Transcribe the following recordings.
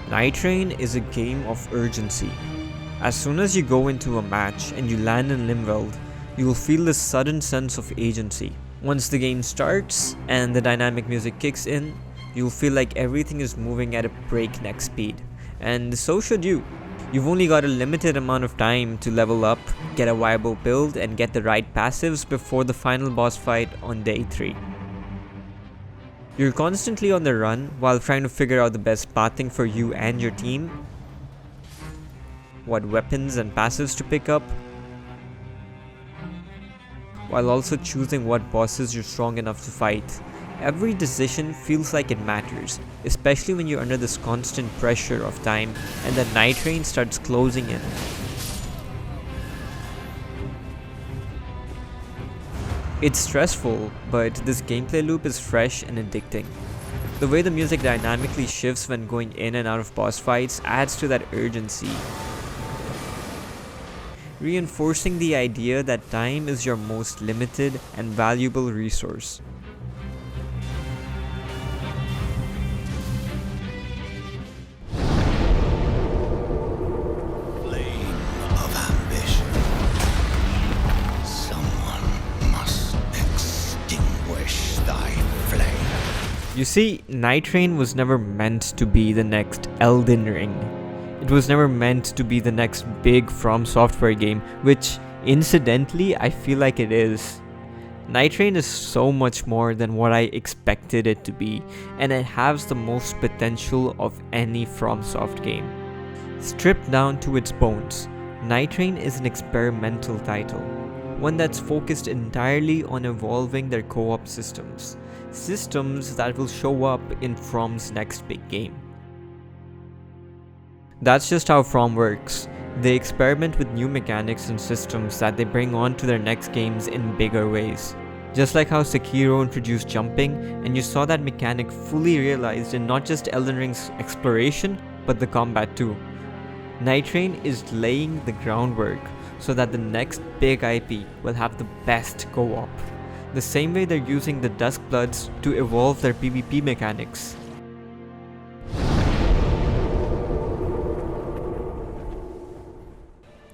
Nightreign is a game of urgency. As soon as you go into a match and you land in Limveld, you will feel this sudden sense of agency. Once the game starts and the dynamic music kicks in, you'll feel like everything is moving at a breakneck speed. And so should you. You've only got a limited amount of time to level up, get a viable build, and get the right passives before the final boss fight on day 3. You're constantly on the run while trying to figure out the best pathing for you and your team, what weapons and passives to pick up, while also choosing what bosses you're strong enough to fight. Every decision feels like it matters, especially when you're under this constant pressure of time and the Nightreign starts closing in. It's stressful, but this gameplay loop is fresh and addicting. The way the music dynamically shifts when going in and out of boss fights adds to that urgency, reinforcing the idea that time is your most limited and valuable resource. You see, Nightreign was never meant to be the next Elden Ring. It was never meant to be the next big FromSoftware game, which, incidentally, I feel like it is. Nightreign is so much more than what I expected it to be, and it has the most potential of any FromSoft game. Stripped down to its bones, Nightreign is an experimental title, one that's focused entirely on evolving their co-op systems that will show up in From's next big game. That's just how From works. They experiment with new mechanics and systems that they bring on to their next games in bigger ways. Just like how Sekiro introduced jumping, and you saw that mechanic fully realized in not just Elden Ring's exploration, but the combat too. Nightreign is laying the groundwork so that the next big IP will have the best co-op. The same way they're using the Duskbloods to evolve their PvP mechanics.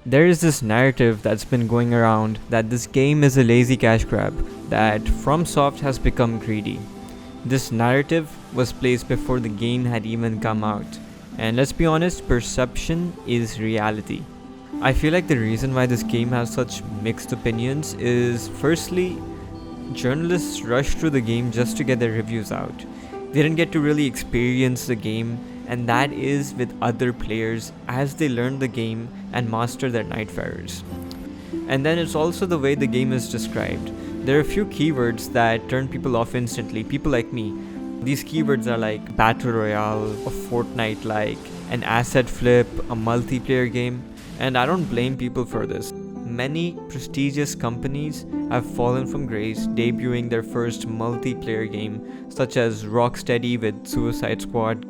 There is this narrative that's been going around that this game is a lazy cash grab, that FromSoft has become greedy. This narrative was placed before the game had even come out. And let's be honest, perception is reality. I feel like the reason why this game has such mixed opinions is, firstly, journalists rushed through the game just to get their reviews out. They didn't get to really experience the game, and that is with other players as they learn the game and master their Nightfarers. And then it's also the way the game is described. There are a few keywords that turn people off instantly, people like me. These keywords are like Battle Royale, a Fortnite-like, an asset flip, a multiplayer game, and I don't blame people for this. Many prestigious companies have fallen from grace debuting their first multiplayer game, such as Rocksteady with Suicide Squad.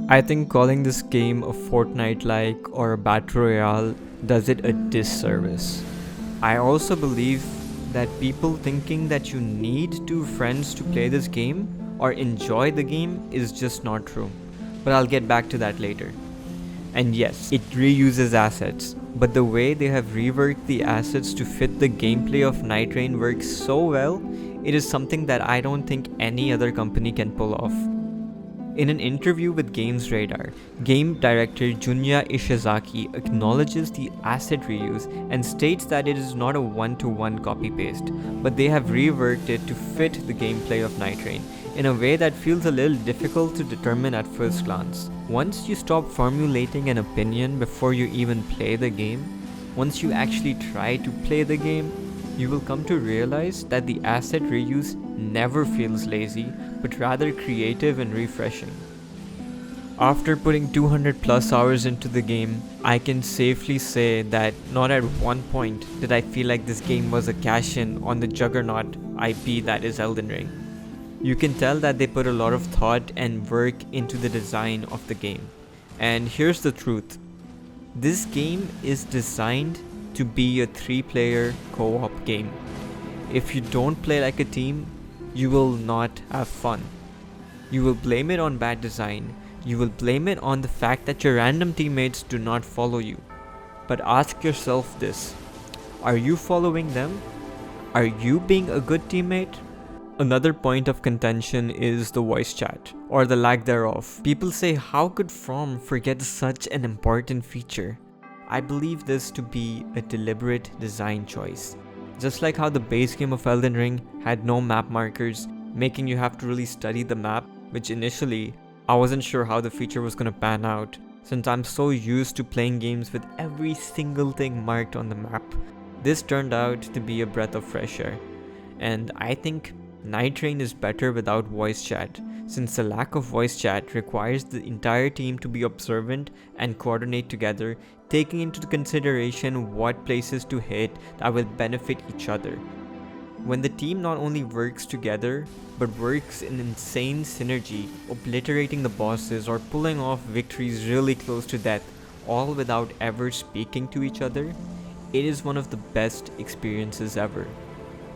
I think calling this game a Fortnite-like or a Battle Royale does it a disservice. I also believe that people thinking that you need 2 friends to play this game or enjoy the game is just not true, but I'll get back to that later. And yes, it reuses assets, but the way they have reworked the assets to fit the gameplay of Nightreign works so well, it is something that I don't think any other company can pull off. In an interview with Games Radar, game director Junya Ishizaki acknowledges the asset reuse and states that it is not a one-to-one copy-paste, but they have reworked it to fit the gameplay of Nightreign in a way that feels a little difficult to determine at first glance. Once you stop formulating an opinion before you even play the game, once you actually try to play the game, you will come to realize that the asset reuse never feels lazy, but rather creative and refreshing. After putting 200 plus hours into the game, I can safely say that not at one point did I feel like this game was a cash-in on the juggernaut IP that is Elden Ring. You can tell that they put a lot of thought and work into the design of the game. And here's the truth. This game is designed to be a 3-player co-op game. If you don't play like a team, you will not have fun. You will blame it on bad design, You will blame it on the fact that your random teammates do not follow you. But ask yourself this: are you following them? Are you being a good teammate? Another point of contention is the voice chat, or the lack thereof. People say, how could From forget such an important feature? I believe this to be a deliberate design choice. Just like how the base game of Elden Ring had no map markers, making you have to really study the map, which initially I wasn't sure how the feature was gonna pan out, since I'm so used to playing games with every single thing marked on the map. This turned out to be a breath of fresh air, and I think Nightreign is better without voice chat, since the lack of voice chat requires the entire team to be observant and coordinate together, taking into consideration what places to hit that will benefit each other. When the team not only works together, but works in insane synergy, obliterating the bosses or pulling off victories really close to death, all without ever speaking to each other, it is one of the best experiences ever.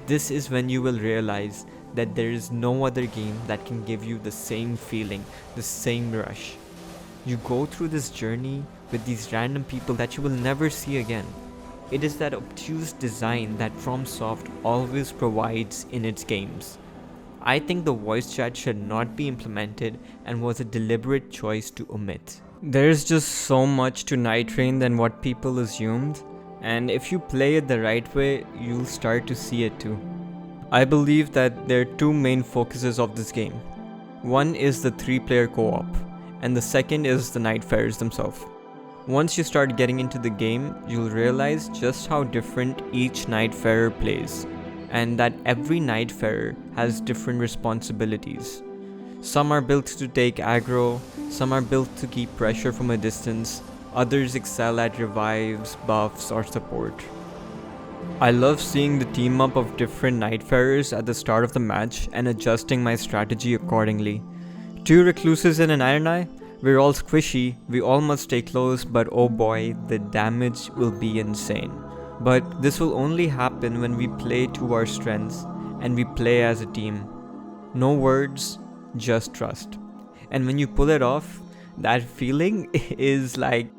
This is when you will realize that there is no other game that can give you the same feeling, the same rush. You go through this journey with these random people that you will never see again. It is that obtuse design that FromSoft always provides in its games. I think the voice chat should not be implemented and was a deliberate choice to omit. There's just so much to Nightreign than what people assumed, and if you play it the right way, you'll start to see it too. I believe that there are two main focuses of this game. One is the 3-player co-op, and the second is the Nightfarers themselves. Once you start getting into the game, you'll realize just how different each Nightfarer plays, and that every Nightfarer has different responsibilities. Some are built to take aggro, some are built to keep pressure from a distance, others excel at revives, buffs, or support. I love seeing the team up of different Nightfarers at the start of the match and adjusting my strategy accordingly. 2 recluses and an Iron Eye? We're all squishy, we all must stay close, but oh boy, the damage will be insane. But this will only happen when we play to our strengths and we play as a team. No words, just trust. And when you pull it off, that feeling is like...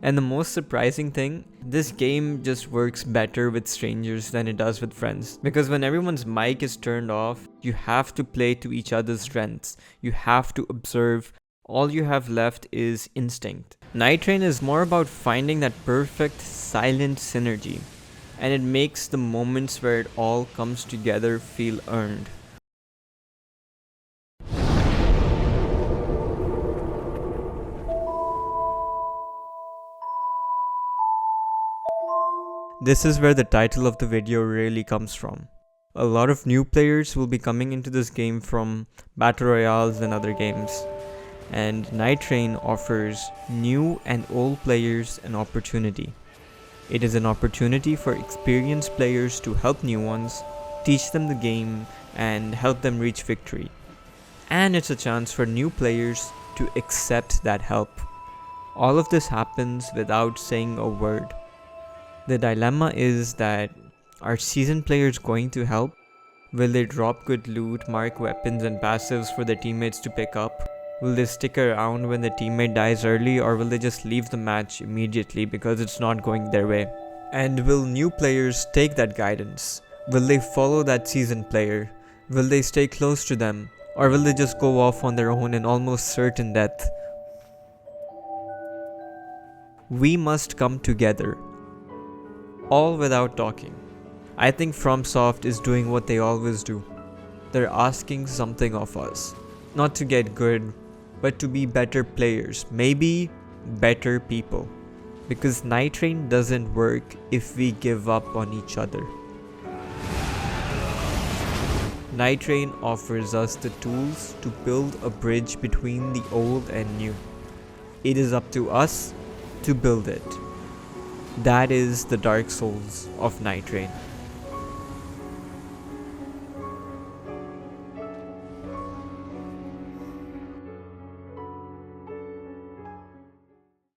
And the most surprising thing, this game just works better with strangers than it does with friends. Because when everyone's mic is turned off, you have to play to each other's strengths. You have to observe. All you have left is instinct. Nightreign is more about finding that perfect silent synergy. And it makes the moments where it all comes together feel earned. This is where the title of the video really comes from. A lot of new players will be coming into this game from Battle Royales and other games. And Nightreign offers new and old players an opportunity. It is an opportunity for experienced players to help new ones, teach them the game, and help them reach victory. And it's a chance for new players to accept that help. All of this happens without saying a word. The dilemma is that, are seasoned players going to help? Will they drop good loot, mark weapons and passives for their teammates to pick up? Will they stick around when the teammate dies early, or will they just leave the match immediately because it's not going their way? And will new players take that guidance? Will they follow that seasoned player? Will they stay close to them? Or will they just go off on their own in almost certain death? We must come together. All without talking. I think FromSoft is doing what they always do. They're asking something of us. Not to get good, but to be better players. Maybe better people. Because Nightreign doesn't work if we give up on each other. Nightreign offers us the tools to build a bridge between the old and new. It is up to us to build it. That is the Dark Souls of Nightreign.